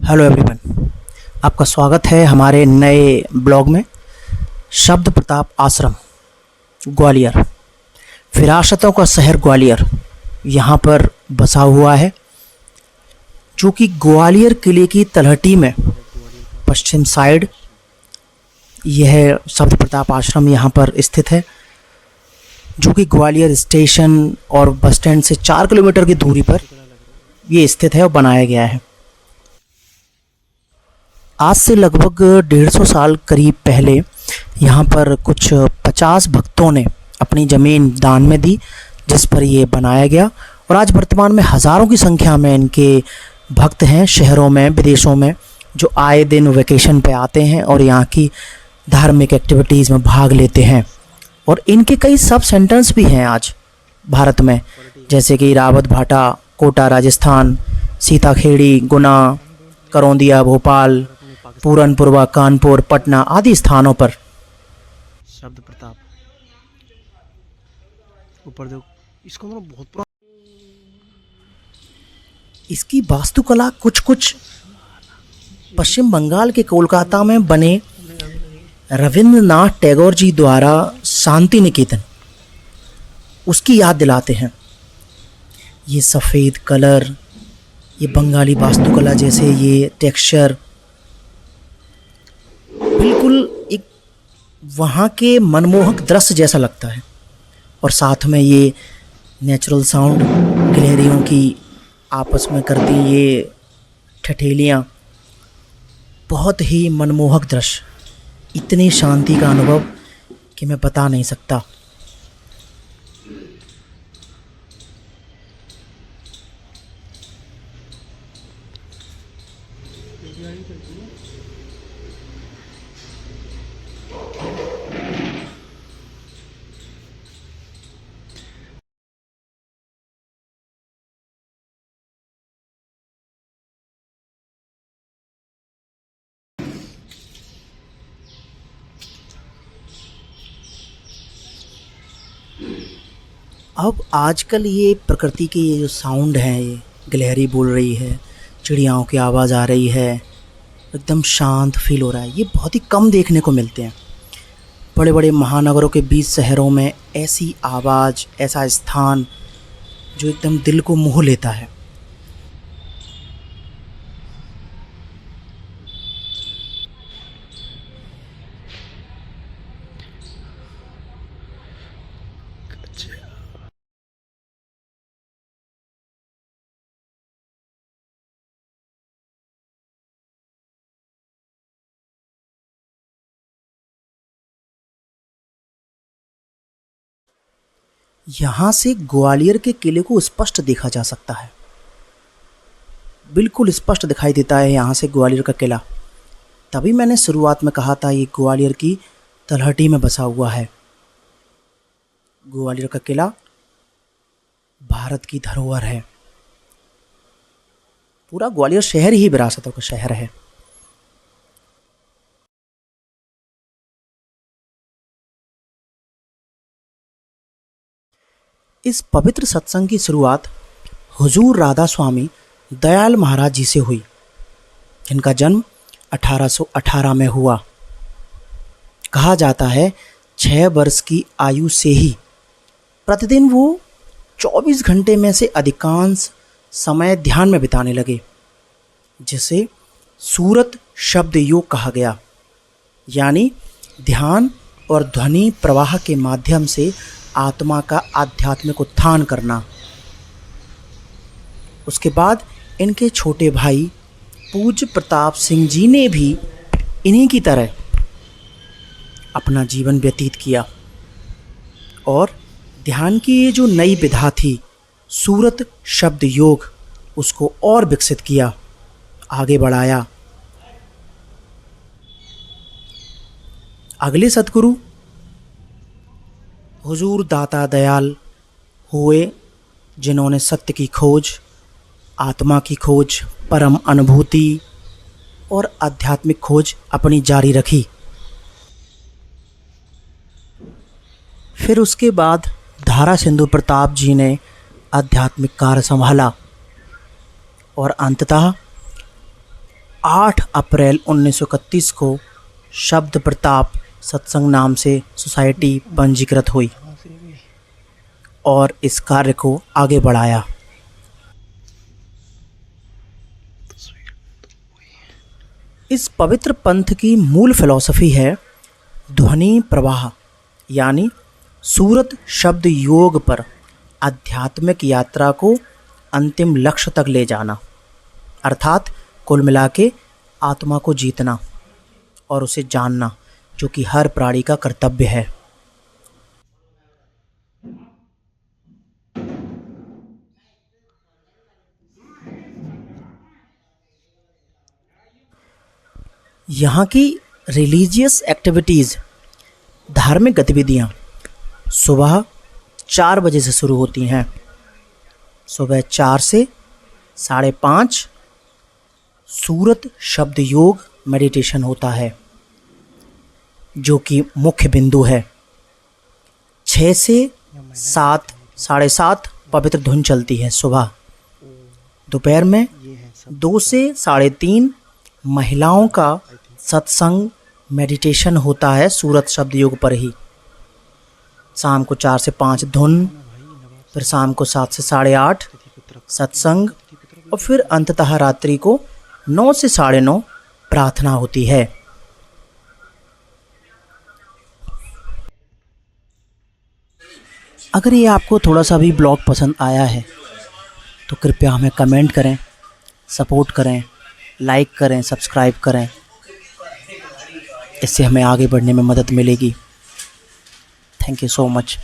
Hello everyone, आपका स्वागत है हमारे नए ब्लॉग में। शब्द प्रताप आश्रम ग्वालियर, विरासतों का शहर ग्वालियर यहाँ पर बसा हुआ है, जो कि ग्वालियर किले की तलहटी में पश्चिम साइड यह शब्द प्रताप आश्रम यहाँ पर स्थित है, जो कि ग्वालियर स्टेशन और बस स्टैंड से 4 किलोमीटर की दूरी पर ये स्थित है और बनाया गया है। आज से लगभग 150 साल करीब पहले यहाँ पर कुछ 50 भक्तों ने अपनी ज़मीन दान में दी, जिस पर ये बनाया गया। और आज वर्तमान में हज़ारों की संख्या में इनके भक्त हैं शहरों में, विदेशों में, जो आए दिन वेकेशन पे आते हैं और यहाँ की धार्मिक एक्टिविटीज़ में भाग लेते हैं। और इनके कई सब सेंटर्स भी हैं आज भारत में, जैसे कि रावत भाटा कोटा राजस्थान, सीताखेड़ी गुना, करौंदिया भोपाल, पूरनपुरवा कानपुर पटना आदि स्थानों पर। शब्द प्रताप ऊपर देखो, इसको मतलब बहुत पुराना। इसकी वास्तुकला कुछ पश्चिम बंगाल के कोलकाता में बने रविंद्रनाथ टैगोर जी द्वारा शांति निकेतन, उसकी याद दिलाते हैं। ये सफ़ेद कलर, ये बंगाली वास्तुकला जैसे ये टेक्सचर बिल्कुल एक वहाँ के मनमोहक दृश्य जैसा लगता है। और साथ में ये नेचुरल साउंड, गिलहरियों की आपस में करती ये ठठेलियाँ, बहुत ही मनमोहक दृश्य, इतनी शांति का अनुभव कि मैं बता नहीं सकता। अब आजकल ये प्रकृति के ये जो साउंड हैं, ये गिलहरी बोल रही है, चिड़ियाओं की आवाज़ आ रही है, एकदम शांत फील हो रहा है, ये बहुत ही कम देखने को मिलते हैं। बड़े बड़े महानगरों के बीच शहरों में ऐसी आवाज़, ऐसा स्थान जो एकदम दिल को मोह लेता है। यहाँ से ग्वालियर के किले को स्पष्ट देखा जा सकता है, बिल्कुल स्पष्ट दिखाई देता है यहाँ से ग्वालियर का किला। तभी मैंने शुरुआत में कहा था ये ग्वालियर की तलहटी में बसा हुआ है। ग्वालियर का किला भारत की धरोहर है। पूरा ग्वालियर शहर ही विरासतों का शहर है। इस पवित्र सत्संग की शुरुआत हुजूर राधा स्वामी दयाल महाराज जी से हुई, जिनका जन्म 1818 में हुआ। कहा जाता है 6 वर्ष की आयु से ही प्रतिदिन वो 24 घंटे में से अधिकांश समय ध्यान में बिताने लगे, जिसे सूरत शब्द योग कहा गया, यानी ध्यान और ध्वनि प्रवाह के माध्यम से आत्मा का आध्यात्मिक उत्थान करना। उसके बाद इनके छोटे भाई पूज्य प्रताप सिंह जी ने भी इन्हीं की तरह अपना जीवन व्यतीत किया और ध्यान की ये जो नई विधा थी सूरत शब्द योग, उसको और विकसित किया, आगे बढ़ाया। अगले सद्गुरु हुजूर दाता दयाल हुए, जिन्होंने सत्य की खोज, आत्मा की खोज, परम अनुभूति और आध्यात्मिक खोज अपनी जारी रखी। फिर उसके बाद धारा सिंधु प्रताप जी ने आध्यात्मिक कार्य संभाला और अंततः 8 अप्रैल 1931 को शब्द प्रताप सत्संग नाम से सोसाइटी पंजीकृत हुई और इस कार्य को आगे बढ़ाया। इस पवित्र पंथ की मूल फिलॉसफी है ध्वनि प्रवाह, यानी सूरत शब्द योग पर आध्यात्मिक यात्रा को अंतिम लक्ष्य तक ले जाना, अर्थात कुल मिला के आत्मा को जीतना और उसे जानना, जो कि हर प्राणी का कर्तव्य है। यहाँ की रिलीजियस एक्टिविटीज़, धार्मिक गतिविधियाँ सुबह 4 बजे से शुरू होती हैं। सुबह 4 से 5:30 सूरत शब्द योग मेडिटेशन होता है, जो कि मुख्य बिंदु है। 6 से 7, 7:30 पवित्र धुन चलती है सुबह। दोपहर में 2 से 3:30 महिलाओं का सत्संग मेडिटेशन होता है सूरत शब्द योग पर ही। शाम को 4 से 5 धुन, फिर शाम को 7 से 8:30 सत्संग और फिर अंततः रात्रि को 9 से 9:30 प्रार्थना होती है। अगर ये आपको थोड़ा सा भी ब्लॉग पसंद आया है तो कृपया हमें कमेंट करें, सपोर्ट करें, लाइक करें, सब्सक्राइब करें। इससे हमें आगे बढ़ने में मदद मिलेगी। Thank you so much.